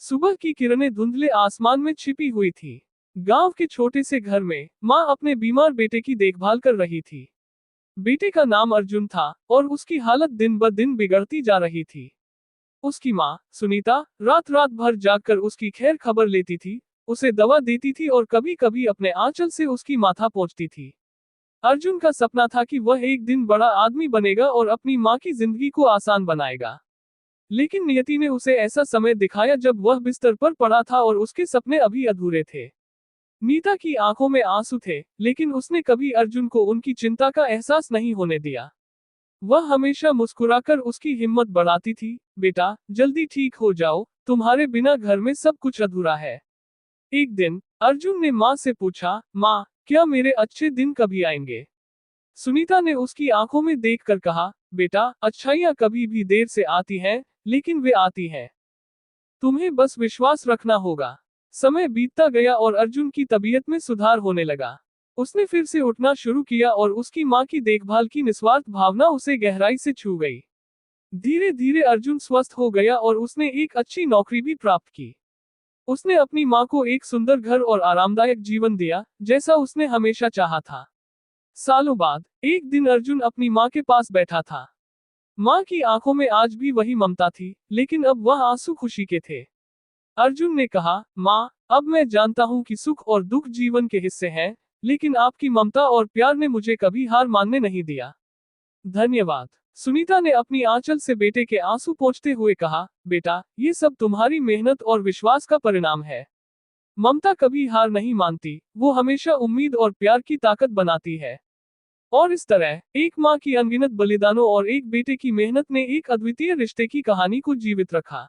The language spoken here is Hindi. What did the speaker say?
सुबह की किरणें धुंधले आसमान में छिपी हुई थी। गांव के छोटे से घर में माँ अपने बीमार बेटे की देखभाल कर रही थी। बेटे का नाम अर्जुन था और उसकी हालत दिन ब दिन बिगड़ती जा रही थी। उसकी माँ सुनीता रात रात भर जागकर उसकी खैर खबर लेती थी, उसे दवा देती थी और कभी कभी अपने आंचल से उसकी माथा पोंछती थी। अर्जुन का सपना था कि वह एक दिन बड़ा आदमी बनेगा और अपनी माँ की जिंदगी को आसान बनाएगा। लेकिन नियति ने उसे ऐसा समय दिखाया जब वह बिस्तर पर पड़ा था और उसके सपने अभी अधूरे थे। नीता की आंखों में आंसू थे, लेकिन उसने कभी अर्जुन को उनकी चिंता का एहसास नहीं होने दिया। वह हमेशा मुस्कुराकर उसकी हिम्मत बढ़ाती थी। बेटा, जल्दी ठीक हो जाओ, तुम्हारे बिना घर में सब कुछ अधूरा है। एक दिन अर्जुन ने माँ से पूछा, माँ, क्या मेरे अच्छे दिन कभी आएंगे? सुनीता ने उसकी आंखों में देखकर कहा, बेटा, अच्छाइयाँ कभी भी देर से आती हैं, लेकिन वे आती हैं। तुम्हें बस विश्वास रखना होगा। समय बीतता गया और अर्जुन की तबीयत में सुधार होने लगा। उसने फिर से उठना शुरू किया और उसकी माँ की देखभाल की निस्वार्थ भावना उसे गहराई से छू गई। धीरे धीरे अर्जुन स्वस्थ हो गया और उसने एक अच्छी नौकरी भी प्राप्त की। उसने अपनी माँ को एक सुंदर घर और आरामदायक जीवन दिया, जैसा उसने हमेशा चाहा था। सालों बाद एक दिन अर्जुन अपनी माँ के पास बैठा था। माँ की आंखों में आज भी वही ममता थी, लेकिन अब वह आंसू खुशी के थे। अर्जुन ने कहा, माँ, अब मैं जानता हूँ कि सुख और दुख जीवन के हिस्से हैं, लेकिन आपकी ममता और प्यार ने मुझे कभी हार मानने नहीं दिया। धन्यवाद। सुनीता ने अपनी आंचल से बेटे के आंसू पोंछते हुए कहा, बेटा, ये सब तुम्हारी मेहनत और विश्वास का परिणाम है। ममता कभी हार नहीं मानती, वो हमेशा उम्मीद और प्यार की ताकत बनाती है। और इस तरह एक माँ की अनगिनत बलिदानों और एक बेटे की मेहनत ने एक अद्वितीय रिश्ते की कहानी को जीवित रखा।